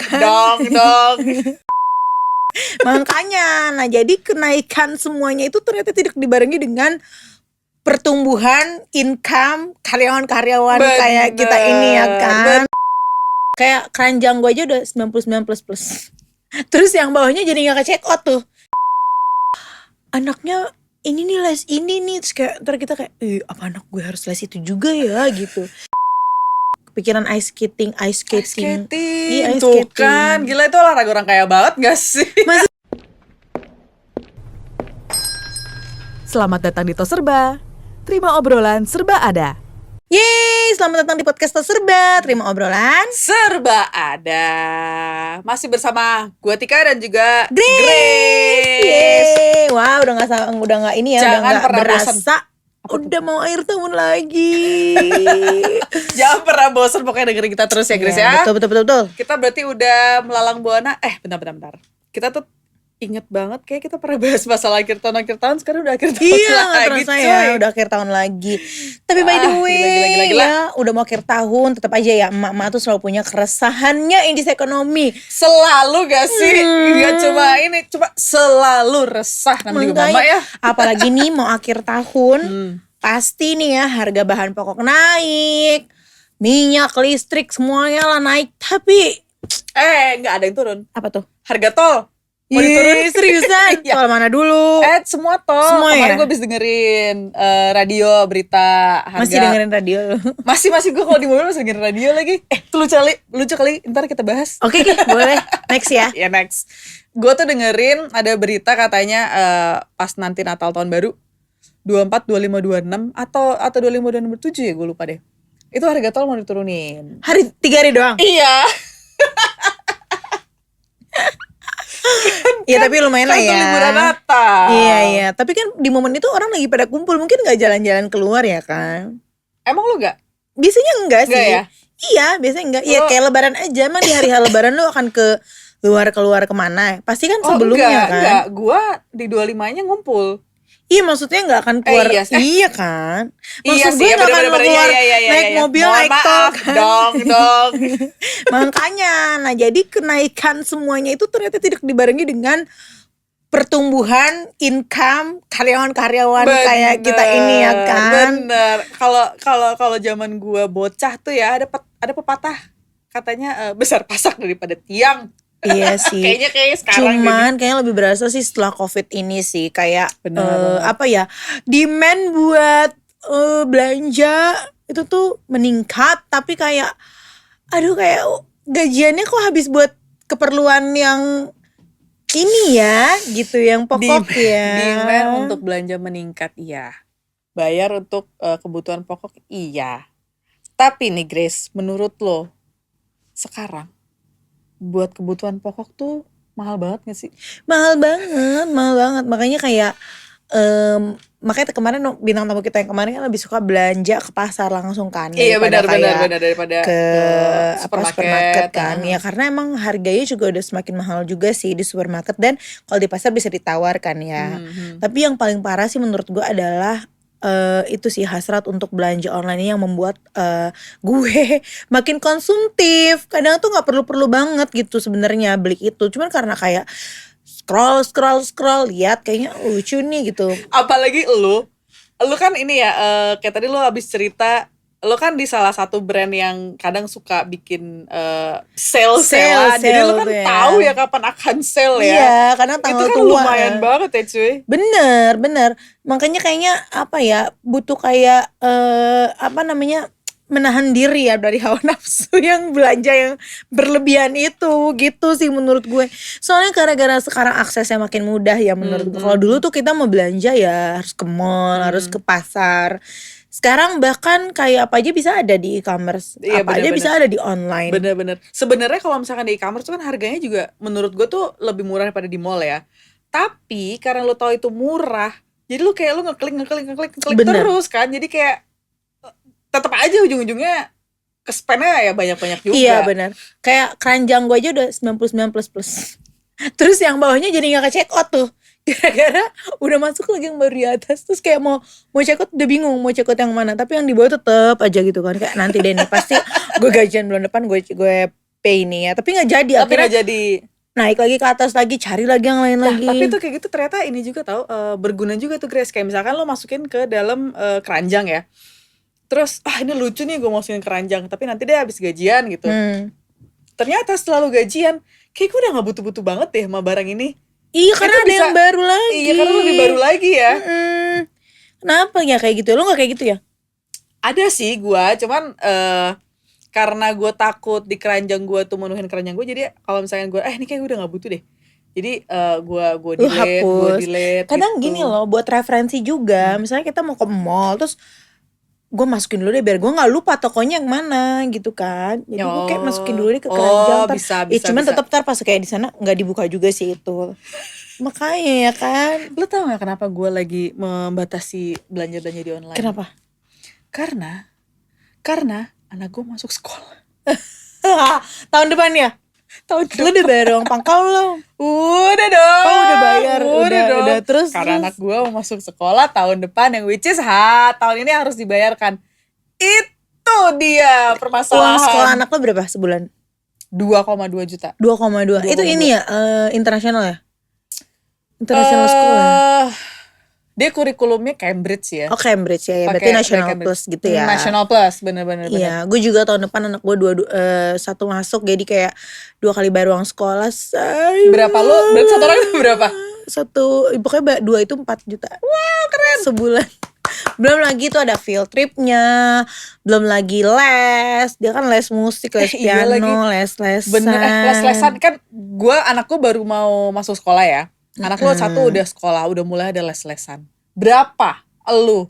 kan? Dong. Makanya, nah jadi kenaikan semuanya itu ternyata tidak dibarengi dengan pertumbuhan income karyawan-karyawan kayak kita ini ya kan. Kayak keranjang gue aja udah 99 plus. Terus yang bawahnya jadi gak ke check out tuh. Anaknya ini nih les ini nih. Terus kayak ntar kita kayak apa anak gue harus les itu juga ya gitu. Kepikiran ice skating. Iya, ice Tuh skating. kan, gila itu olahraga orang kaya banget gak sih? Selamat datang di Tos Serba. Terima obrolan serba ada. Yeay, selamat datang di podcast Tos Serba. Terima obrolan Serba ada. Masih bersama gue Tika dan juga Grace. Yeay. Wah, udah gak ini ya, Jangan udah gak pernah berasa. Udah mau akhir tahun lagi. Jangan pernah bosan pokoknya dengerin kita terus ya Grace ya. Betul. Kita berarti udah melalang buana. Bentar. Kita tuh inget banget kayak kita pernah bahas masalah akhir tahun sekarang udah akhir tahun Iya, lagi. gak terasa ya, udah akhir tahun lagi. Tapi by the way, gila. ya udah mau akhir tahun, tetap aja ya emak-emak tuh selalu punya keresahannya indis ekonomi. Selalu gak sih? Gak cuma ini, cuma selalu resah namanya juga mama ya. Apalagi nih mau akhir tahun, pasti nih ya harga bahan pokok naik, minyak, listrik semuanya lah naik. Tapi gak ada yang turun. apa tuh? Harga tol mau diturunin. Seriusan? Iya. Tol mana dulu? Semua tol. Semua Kemarin ya? gue habis dengerin radio berita harga. Masih dengerin radio? Masih gue kalau di mobil masih dengerin radio lagi. Itu lucu kali. Ntar kita bahas. Oke, boleh. Next ya. Ya next. Gue tuh dengerin ada berita katanya pas nanti Natal tahun baru 24, 25, 26 atau 25, 26, 27 ya gue lupa deh. Itu harga tol mau diturunin. 3 hari doang? Iya. Iya, tapi lumayan lah ya. Liburan Natal. Iya. Tapi kan di momen itu orang lagi pada kumpul, mungkin gak jalan-jalan keluar ya kan? Emang lu gak? Biasanya enggak sih. Enggak ya? Iya, biasanya enggak. Iya, kayak lebaran aja. Emang di hari lebaran lu akan keluar kemana? Pasti kan sebelumnya kan? Enggak. Gua di 25-nya ngumpul. Iya, maksudnya gak akan keluar. Iya sih. Iya kan? Iya Maksud sih, gue gak akan bener-bener. keluar Iya, naik mobil, Mohon naik tol maaf, kan? Dong. Makanya, nah jadi kenaikan semuanya itu ternyata tidak dibarengi dengan pertumbuhan income karyawan-karyawan kayak kita ini ya kan. Bener. Kalau zaman gua bocah tuh ya ada pepatah katanya besar pasak daripada tiang. Iya sih. Kayaknya sekarang cuman kayaknya lebih berasa sih setelah COVID ini sih kayak Bener. demand buat belanja itu tuh meningkat, tapi kayak kayak gajiannya kok habis buat keperluan yang ini ya gitu, yang pokok ya. Demand untuk belanja meningkat iya. Bayar untuk kebutuhan pokok iya. Tapi nih Grace, menurut lo sekarang buat kebutuhan pokok tuh mahal banget gak sih? Mahal banget. Makanya kayak makanya kemarin bintang tamu kita yang kemarin kan lebih suka belanja ke pasar langsung kan. Iya benar ke daripada supermarket kan. Ya karena emang harganya juga udah semakin mahal juga sih di supermarket, dan kalau di pasar bisa ditawarkan ya. Tapi yang paling parah sih menurut gue adalah itu sih hasrat untuk belanja online yang membuat gue makin konsumtif. Kadang tuh nggak perlu banget gitu sebenarnya beli itu, cuman karena kayak scroll lihat kayaknya lucu nih gitu. Apalagi lu kan ini ya kayak tadi lu habis cerita lu kan di salah satu brand yang kadang suka bikin sale. Jadi lu kan ya. tahu ya kapan akan sale ya. Iya, karena tanggal itu kan tua lumayan banget ya cuy. Bener. Makanya kayaknya butuh kayak menahan diri ya dari hawa nafsu yang belanja yang berlebihan itu gitu sih menurut gue. Soalnya gara-gara sekarang aksesnya makin mudah ya menurut gue. Kalau dulu tuh kita mau belanja ya harus ke mall, harus ke pasar. Sekarang bahkan kayak apa aja bisa ada di e-commerce, Iya, aja bisa ada di online. Bener. Sebenarnya kalau misalkan di e-commerce tuh kan harganya juga menurut gue tuh lebih murah daripada di mall ya. Tapi karena lu tahu itu murah, jadi lu kayak lu ngeklik terus kan. Jadi kayak tetap aja ujung-ujungnya ke-spend-nya ya banyak-banyak juga. Iya benar. Kayak keranjang gue aja udah 99 plus. Terus yang bawahnya jadi gak ke check out tuh. Gara-gara udah masuk lagi yang baru di atas. Terus kayak mau check out udah bingung mau check out yang mana. Tapi yang di bawah tetep aja gitu kan. Kayak nanti deh nih pasti gue gajian bulan depan gue ini ya. Tapi gak jadi, Tapi akhirnya gak jadi. naik lagi ke atas lagi, cari lagi yang lain lagi. Tapi tuh kayak gitu ternyata ini juga tau, berguna juga tuh Grace. Kayak misalkan lo masukin ke dalam keranjang ya. Terus, ini lucu nih gue masukin keranjang. Tapi nanti deh habis gajian gitu. Ternyata setelah lo gajian, kayak gue udah gak butuh-butuh banget deh sama barang ini. Iya, karena ada yang baru lagi. Iya, karena lebih baru lagi ya. Kenapa ya kayak gitu? Lo gak kayak gitu ya? Ada sih gue, cuman karena gue takut di keranjang gue tuh menuhin keranjang gue. Jadi kalau misalnya gue, ini kayak gue udah gak butuh deh. Jadi gue delete. Kadang gitu. gini loh, buat referensi juga. Misalnya kita mau ke mall, terus gue masukin dulu deh biar gue nggak lupa tokonya yang mana gitu kan. Jadi gue kayak masukin dulu deh ke keranjang. Cuman tetap pas kayak di sana nggak dibuka juga sih itu. Makanya ya kan. Lo tau gak kenapa gue lagi membatasi belanja-belanja di online? Kenapa? Karena anak gue masuk sekolah. Tahun depan ya? Tahun depan. Lu udah bayar uang pangkal lo? Udah dong. Oh udah bayar. Udah terus. Karena anak gue mau masuk sekolah tahun depan, yang which is tahun ini harus dibayarkan. Itu dia permasalahan. Uang sekolah anak lo berapa sebulan? 2,2 juta. 2,2. Itu ini ya internasional ya? International school ya? Dia kurikulumnya Cambridge ya. Oh Cambridge ya, berarti National Plus gitu ya. National Plus, bener. Iya, gue juga tahun depan anak gue satu masuk, jadi kayak 2 kali bayar uang sekolah. Berapa lo? Berarti satu orang itu berapa? Pokoknya 2 itu 4 juta. Wow, keren. Sebulan. Belum lagi tuh ada field tripnya, belum lagi les. Dia kan les musik, les piano, les-lesan. Bener, les-lesan kan anak gue baru mau masuk sekolah ya. Anak lo satu udah sekolah, udah mulai ada les-lesan. Berapa lu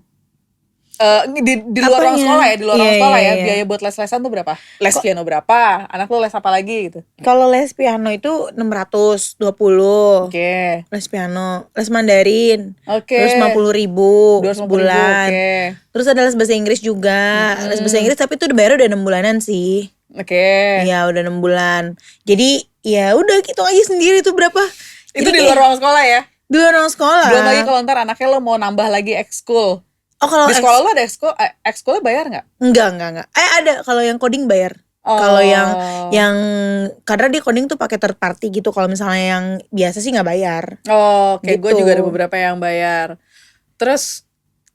di luar ruang sekolah ya, biaya buat les-lesan tuh berapa? Les piano berapa? Anak lo les apa lagi gitu? Kalau les piano itu 620. Oke. Les piano, les Mandarin. Oke. Terus 50.000 sebulan. Terus ada les bahasa Inggris juga. Les bahasa Inggris tapi itu bayar udah 6 bulanan sih. Oke. Iya, udah 6 bulan. Jadi ya udah hitung aja sendiri tuh berapa. Itu di luar ruang sekolah ya? Di luar ruang sekolah. Belum lagi kalau ntar anaknya lo mau nambah lagi ekskul. Oh kalau di sekolah lo ada ekskulnya bayar nggak? Enggak. Ada kalau yang coding bayar. Kalau yang karena dia coding tuh pakai third party gitu. Kalau misalnya yang biasa sih nggak bayar. Oke. Gue juga ada beberapa yang bayar. Terus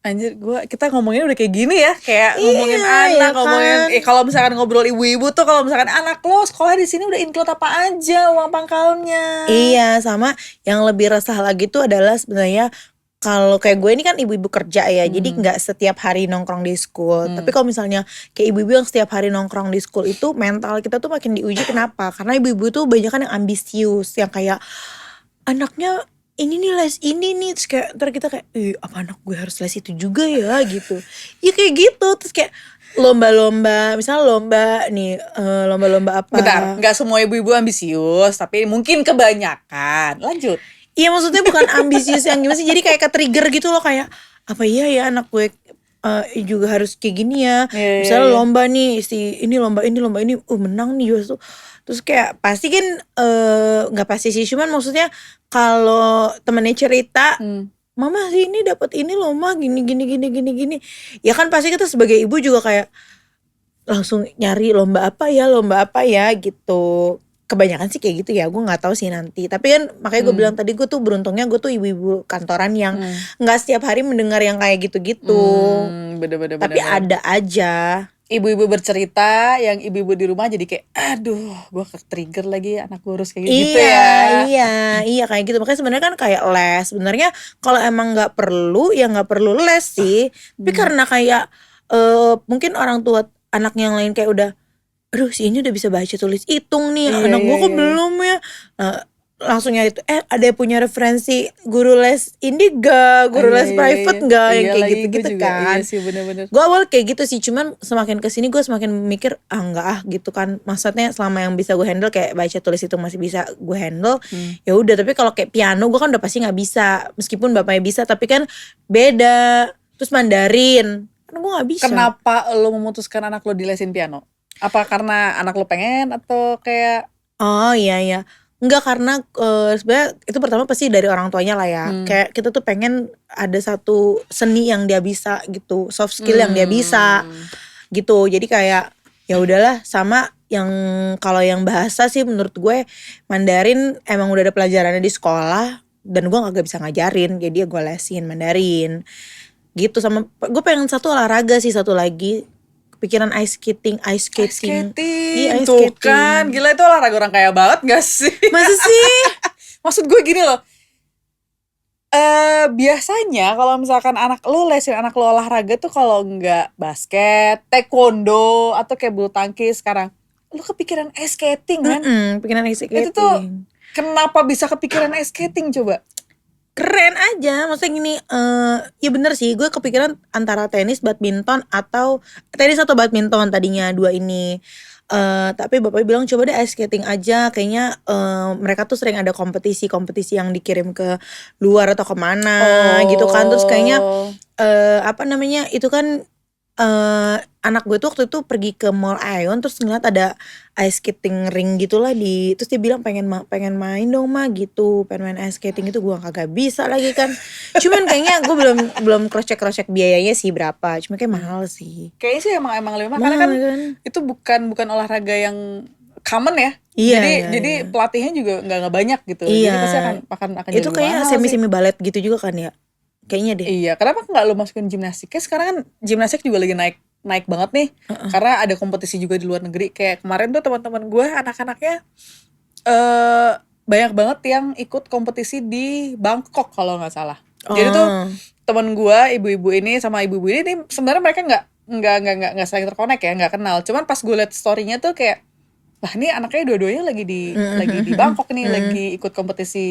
anjir, kita ngomongin udah kayak gini ya, kayak ngomongin anak, kan? Ngomongin kalau misalkan ngobrol ibu-ibu tuh, kalau misalkan anak lo sekolah di sini udah include apa aja uang pangkalnya. Iya, sama yang lebih resah lagi tuh adalah sebenarnya kalau kayak gue ini kan ibu-ibu kerja ya, jadi nggak setiap hari nongkrong di school. Tapi kalau misalnya kayak ibu-ibu yang setiap hari nongkrong di school itu mental kita tuh makin diuji. Kenapa? Karena ibu-ibu tuh banyak kan yang ambisius, yang kayak anaknya ini nih les ini nih, terus kayak ntar kita kayak apa anak gue harus les itu juga ya gitu. Ya kayak gitu, terus kayak lomba-lomba, misalnya lomba-lomba apa. Bentar, gak semua ibu-ibu ambisius, tapi mungkin kebanyakan. Lanjut. Iya maksudnya bukan ambisius yang gimana sih, jadi kayak ke-trigger gitu loh, kayak apa iya ya anak gue juga harus kayak gini ya. Misalnya lomba nih, ini lomba ini menang nih juga tuh. Terus kayak pasti kan nggak pasti sih, cuman maksudnya kalau temennya cerita, mama sih ini dapat ini loh mah gini. Ya kan pasti kita sebagai ibu juga kayak langsung nyari lomba apa ya gitu. Kebanyakan sih kayak gitu ya, gue nggak tahu sih nanti. Tapi kan makanya gue bilang tadi, gue tuh beruntungnya gue tuh ibu-ibu kantoran yang nggak setiap hari mendengar yang kayak gitu-gitu. Bener. Tapi ada aja ibu-ibu bercerita yang ibu-ibu di rumah jadi kayak aduh gue ke-trigger lagi anak gue harus kayak gitu ya. Iya kayak gitu. Makanya sebenarnya kan kayak les, sebenarnya kalau emang nggak perlu ya nggak perlu les sih. Tapi karena kayak mungkin orang tua anak yang lain kayak udah aduh si ini udah bisa baca tulis hitung nih, anak gue kok belum ya. Langsung nyari ada yang punya referensi guru les ini gak, guru les private gak, yang kayak gitu-gitu kan. Iya sih, bener-bener. Gue awal kayak gitu sih, cuman semakin kesini gue semakin mikir enggak gitu kan. Maksudnya selama yang bisa gue handle kayak baca tulis hitung masih bisa gue handle, ya udah. Tapi kalau kayak piano gue kan udah pasti nggak bisa, meskipun bapaknya bisa, tapi kan beda. Terus Mandarin kan gue nggak bisa. Kenapa lo memutuskan anak lo dilesin piano? Apa karena anak lo pengen atau kayak? Oh iya. Enggak, karena sebenarnya itu pertama pasti dari orang tuanya lah ya. Kayak kita tuh pengen ada satu seni yang dia bisa gitu, soft skill yang dia bisa gitu. Jadi kayak ya udahlah, sama yang kalau yang bahasa sih menurut gue Mandarin emang udah ada pelajarannya di sekolah dan gue kagak bisa ngajarin, jadi ya gue lesin Mandarin gitu. Sama gue pengen satu olahraga sih, satu lagi kepikiran ice skating. Ice Iya, skating, ice tuh skating. kan, gila itu olahraga orang kaya banget gak sih? Masa sih? Maksud gue gini loh, biasanya kalau misalkan lesin anak lu olahraga tuh kalau nggak basket, taekwondo atau kayak bulu tangkis, sekarang lu kepikiran ice skating kan? Pikiran ice Itu tuh skating kenapa bisa kepikiran ice skating coba? keren aja, maksudnya gini, ya bener sih, gue kepikiran antara tenis, badminton atau badminton tadinya dua ini. Tapi bapaknya bilang coba deh ice skating aja, kayaknya mereka tuh sering ada kompetisi yang dikirim ke luar atau kemana gitu kan, terus kayaknya apa namanya itu kan anak gue tuh waktu itu pergi ke Mall Aeon terus ngeliat ada ice skating ring gitulah terus dia bilang pengen main dong ma gitu, pengen main ice skating itu. Gue kagak bisa lagi kan, cuman kayaknya gue belum cross check biayanya sih berapa, cuma kayak mahal sih. Kayaknya sih emang lebih mahal karena kan itu bukan olahraga yang common ya. Iya, jadi pelatihnya juga nggak banyak gitu. Iya. Jadi pasti akan itu jadi kayak mahal semi balet gitu juga kan ya, kayaknya deh. Iya, kenapa nggak lo masukin gimnastik? Kayak sekarang kan gimnastik juga lagi naik banget nih. Karena ada kompetisi juga di luar negeri. Kayak kemarin tuh teman-teman gue anak-anaknya banyak banget yang ikut kompetisi di Bangkok kalau nggak salah. Jadi tuh teman gue ibu-ibu ini sama ibu-ibu ini sebenarnya mereka nggak saling terkonek ya, nggak kenal. Cuman pas gue liat story-nya tuh kayak, lah ini anaknya dua-duanya lagi di Bangkok nih, lagi ikut kompetisi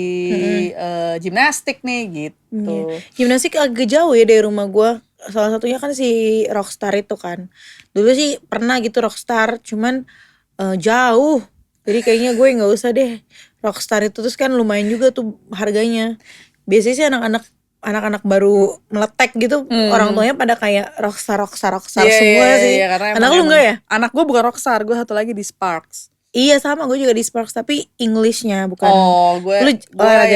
gimnastik nih gitu. Gimnastik agak jauh ya dari rumah gue. Salah satunya kan si Rockstar itu kan. Dulu sih pernah gitu Rockstar, cuman jauh. Jadi kayaknya gue nggak usah deh Rockstar itu, terus kan lumayan juga tuh harganya. Biasanya sih anak-anak baru meletek gitu, orang tuanya pada kayak Rockstar semua sih. Anak lu enggak ya? Anak gue bukan Rockstar, gue satu lagi di Sparks. Iya sama, gue juga di Sparks tapi Englishnya bukan. Gue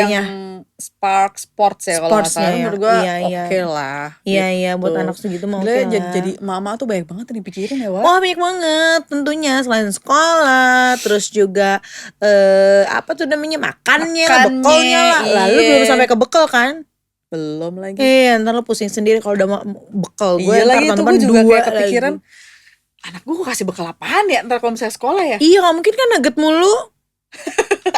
yang Sparks Sports ya kalau nggak salah. Menurut gue oke lah. Iya buat anak segitu mau oke lah. Jadi mama tuh banyak banget yang dipikirin ya, Wak. Wah banyak banget tentunya, selain sekolah, terus juga apa tuh namanya makannya bekalnya lah. Lalu belum sampai ke bekal kan? Belum lagi. Ntar lo pusing sendiri kalau udah bekal gue. Iya lagi itu gue juga kayak kepikiran lagi. Anak gue kasih bekal apaan ya ntar kalau misalnya sekolah ya? Iya gak mungkin kan nugget mulu.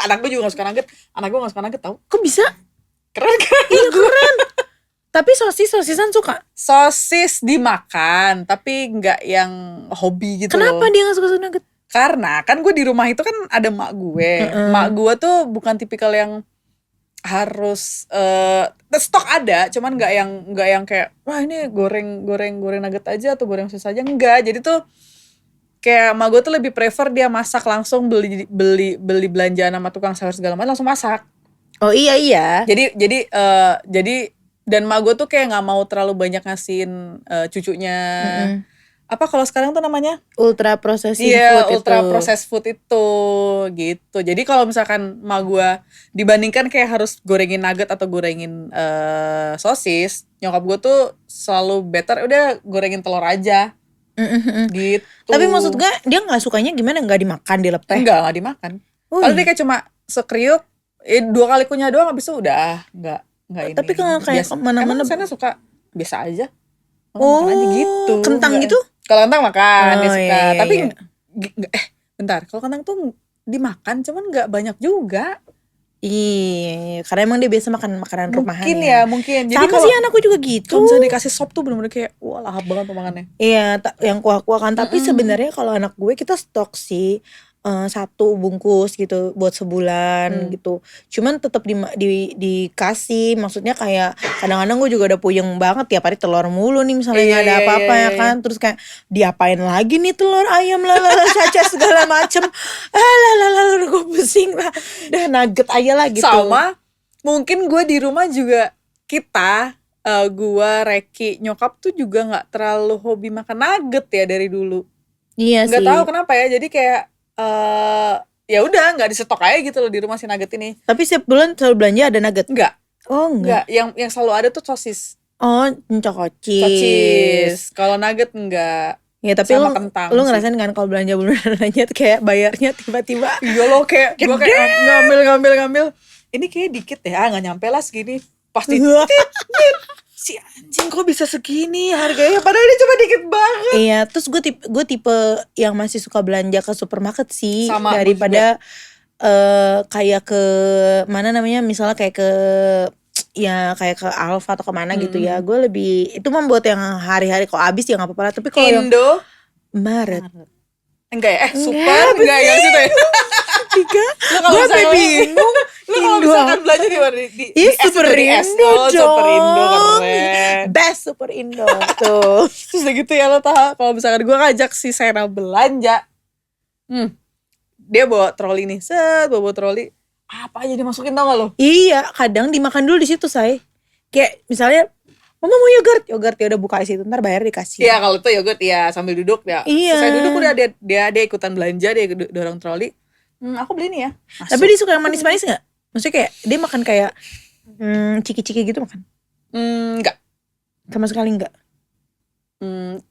Anak gue juga gak suka nugget. Anak gue gak suka nugget tau. Kok bisa? Keren kan? Iya keren. Tapi sosisan suka? Sosis dimakan tapi gak yang hobi gitu. Kenapa dia gak suka nugget? Karena kan gue di rumah itu kan ada mak gue. Mak gue tuh bukan tipikal yang harus stok ada, cuman nggak yang kayak wah ini goreng nugget aja atau goreng sosis aja, enggak. Jadi tuh kayak emak gue tuh lebih prefer dia masak langsung, beli belanjaan sama tukang sayur segala macam langsung masak. Oh iya. Jadi dan emak gue tuh kayak nggak mau terlalu banyak ngasihin cucunya. Apa kalau sekarang tuh namanya ultra processed food. Iya, ultra processed food itu gitu. Jadi kalau misalkan emak gue dibandingkan kayak harus gorengin nugget atau gorengin sosis, nyokap gue tuh selalu better udah gorengin telur aja. Gitu. Tapi maksud gue dia nggak sukanya gimana, nggak dimakan, dilepeh? Nggak dimakan. Kalau dia kayak cuma sekriuk, 2 kali kunyah doang habis itu udah nggak ini. Tapi kalau kayak kemana-mana sana suka biasa aja. Oh, aja gitu. Kentang gitu? Kalau kentang makan dia suka. Iya. Tapi bentar, kalau kentang tuh dimakan cuman nggak banyak juga. Iya, karena emang dia biasa makan makanan rumahan ya. Mungkin. Jadi sama sih anakku juga gitu. Kalau misalnya dikasih sop tuh bener-bener kayak wah lahap banget tuh makannya. Iya, yang kuah-kuah kan. Tapi sebenarnya kalau anak gue kita stok sih 1 bungkus gitu buat sebulan gitu. Cuman tetap dikasih, maksudnya kayak kadang-kadang gue juga udah puyeng banget tiap hari telur mulu nih misalnya nggak ada apa-apa ya kan. Terus kayak diapain lagi nih telur ayam caca segala macem. Gue pusing lah. Udah nugget aja lah gitu. Sama mungkin gue di rumah juga kita gue Reki nyokap tuh juga nggak terlalu hobi makan nugget ya dari dulu. Iya sih. Nggak tahu kenapa ya. Jadi kayak ya udah nggak disetok aja gitu loh di rumah si nugget ini. Tapi setiap bulan selalu belanja ada nugget? Enggak. Oh enggak. Yang selalu ada tuh sosis. Oh, cocis. Kalau nugget enggak. Ya tapi sama lu kentang lu sih. ngerasain kan kalau belanja bulanannya tuh kayak bayarnya tiba-tiba. Iya lo kayak gue kayak ngambil. Ini kayak dikit deh, nggak nyampe lah segini. Pasti si anjing kok bisa segini harganya padahal dia cuma dikit banget. Iya, terus gue tipe yang masih suka belanja ke supermarket sih Sama, gue daripada kayak ke mana namanya, misalnya kayak ke ya kayak ke Alfa atau kemana gitu ya. Gue lebih itu membuat yang hari-hari kok habis ya nggak apa-apa lah. Tapi kalau yang Indo Maret enggak ya? Super enggak ya situ ya? tiga, Lu kalau gue misalkan bingung. Lu kalau misalkan belanja di mana? Di Iya, S Super itu di S. Indo Oh, Super Indo dong. keren. Best Super Indo tuh. Terus udah gitu ya lo tau kalau misalkan gue ngajak si Sena belanja, dia bawa troli nih, bawa troli, apa aja dimasukin tau gak lo? Iya, kadang dimakan dulu di situ, say. Kayak misalnya, Mama mau yogurt ya udah buka di situ, ntar bayar dikasih. Iya kalau itu yogurt ya sambil duduk ya. Iya. Selesai duduk udah dia ikutan belanja, dia dorong troli. Aku beli nih ya. Masuk. Tapi dia suka yang manis-manis nggak? Maksudnya kayak dia makan kayak ciki-ciki gitu makan? Enggak. Sama sekali enggak.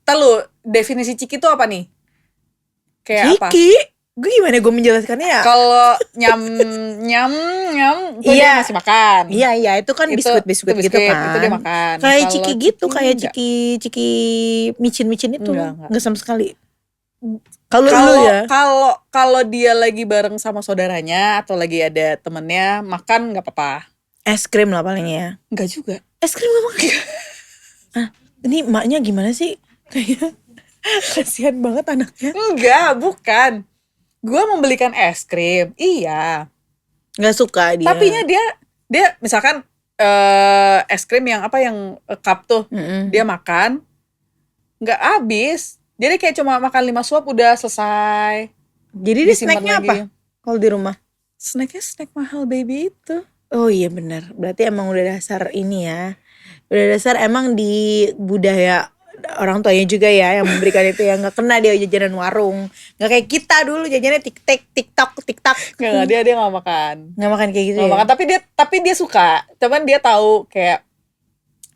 Lu definisi ciki itu apa nih? Kayak apa? Ciki? Gue gimana gue menjelaskannya ya? Kalau nyam itu dia masih makan. Iya, itu kan biskuit gitu kan. Itu dia makan. Kayak Kalau ciki gitu, kayak enggak. ciki micin itu. Enggak. Sama sekali. Kalau lu ya? Kalau dia lagi bareng sama saudaranya atau lagi ada temennya makan nggak apa-apa. Es krim lah paling ya. Enggak juga. Es krim gak makan? Ini emaknya gimana sih? Kayak kasihan banget anaknya. Enggak, bukan. Gue membelikan es krim, iya. Gak suka dia. Tapinya dia misalkan es krim yang apa yang cup tuh, dia makan, nggak habis. Jadi kayak cuma makan 5 suap udah selesai. Jadi dia Disimpan snacknya lagi. apa? Kalau di rumah? Snacknya snack mahal baby itu. Oh iya benar. Berarti emang udah dasar ini ya. Udah dasar emang di budaya orang tuanya juga ya yang memberikan itu, yang nggak kena dia jajanan warung, nggak kayak kita dulu jajannya tiktok. Nggak dia nggak makan. Nggak makan kayak gitu Nggak ya. makan, tapi dia suka. Cuman dia tahu kayak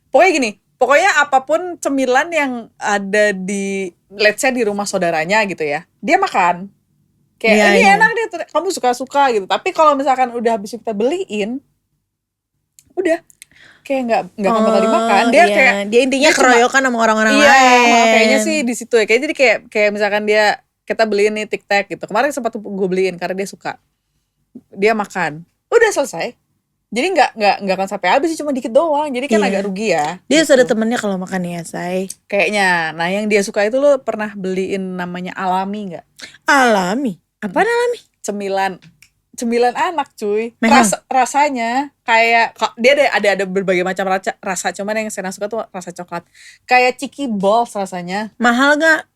pokoknya gini. Pokoknya apapun cemilan yang ada di let's say di rumah saudaranya gitu ya, dia makan. Kayak Iya, ini iya. enak deh, kamu suka-suka gitu. Tapi kalau misalkan udah habis kita beliin, udah kayak nggak akan bakal dimakan. Dia iya. kayak dia intinya dia cuma- keroyokan sama orang-orang iya, lain. kayaknya sih di situ ya. Kayak jadi kayak misalkan kita beliin nih Tic Tac gitu. Kemarin sempat gue beliin karena dia suka. Dia makan, udah selesai. Jadi nggak akan sampai habis sih, cuma dikit doang. Jadi kan Iya. agak rugi ya. Dia gitu. ada temennya kalau makan ya, say. Kayaknya. Nah yang dia suka itu lo pernah beliin namanya Alami nggak? Alami. Apaan alami? Cemilan anak cuy. Memang. Rasanya kayak dia ada berbagai macam rasa. Cuman yang saya suka tuh rasa coklat. Kayak Ciki Balls rasanya. Mahal gak?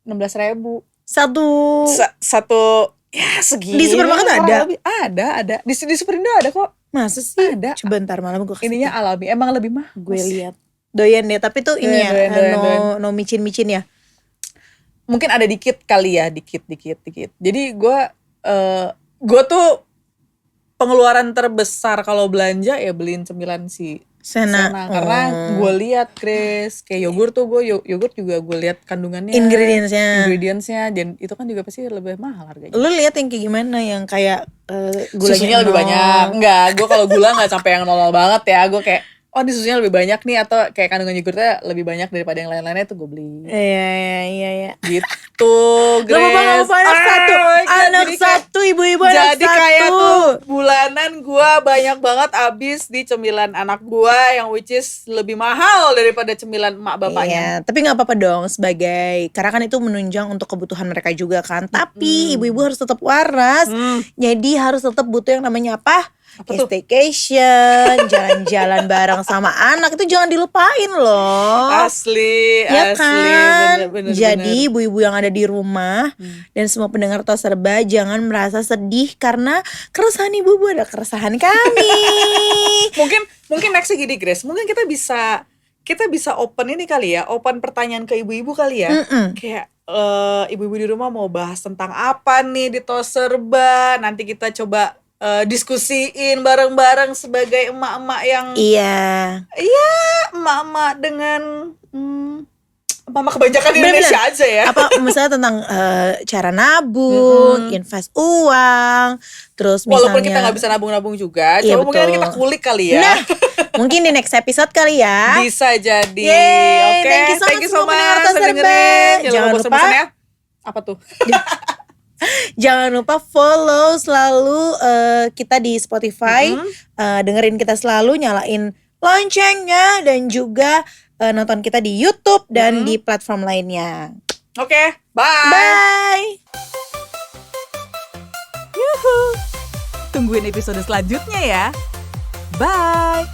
16.000. Satu Ya segini. Di supermarket kurang ada? lebih. Ada. Di Superindo ada kok. masa sih? Ada. Coba ntar malam gue kasih Ininya Alami. Emang lebih mah. gue lihat. Doyan deh, tapi tuh ini ya Doyan. no micin ya. Mungkin ada dikit kali ya, dikit. Jadi gue tuh pengeluaran terbesar kalau belanja ya beliin cemilan si Sena. karena gue lihat Chris kayak yogurt tuh yogurt juga gue lihat kandungannya, ingredientsnya, dan itu kan juga pasti lebih mahal harganya. Lu lihat yang kayak gimana, yang kayak gulanya Susunya lebih 0. banyak. Enggak, gue kalau gula nggak sampai yang 0 banget ya. Gue kayak oh ini susunya lebih banyak nih, atau kayak kandungan yogurtnya lebih banyak daripada yang lain-lainnya, itu gue beli. Iya. Gitu, Gak apa-apa anak satu, ibu-ibu anak jadi satu. kayak tuh bulanan gue banyak banget abis di cemilan anak gue, yang which is lebih mahal daripada cemilan emak bapaknya. Iya, tapi nggak apa-apa dong, sebagai karena kan itu menunjang untuk kebutuhan mereka juga kan. Tapi ibu-ibu harus tetap waras. Jadi harus tetap butuh yang namanya apa? Staycation, jalan-jalan bareng sama anak, itu jangan dilupain loh. Asli, Ya kan? bener. Jadi ibu-ibu yang ada di rumah dan semua pendengar Tos Serba, jangan merasa sedih karena keresahan ibu-ibu ada keresahan kami. mungkin nextnya gini Grace, mungkin kita bisa open ini kali ya, open pertanyaan ke ibu-ibu kali ya. Kayak ibu-ibu di rumah mau bahas tentang apa nih di Tos Serba, nanti kita coba diskusiin bareng-bareng sebagai emak-emak yang Iya. emak-emak dengan Mama kebanyakan di Bener-bener. Indonesia aja ya. Apa misalnya tentang cara nabung, invest uang, terus misalnya Walaupun kita nggak bisa nabung-nabung juga, Iya, coba mungkin nanti betul. kita kulik kali ya. Nah, mungkin di next episode kali ya. Bisa jadi. Yeay, Oke, thank you so much semua pendengar udah Tos Serba. dengerin. Jangan Jangan lupa lupa- bosan-bosan ya. Apa tuh? Jangan lupa follow selalu kita di Spotify, dengerin kita selalu, nyalain loncengnya, dan juga nonton kita di YouTube dan di platform lainnya. Oke, bye. Bye. Tungguin episode selanjutnya ya. Bye.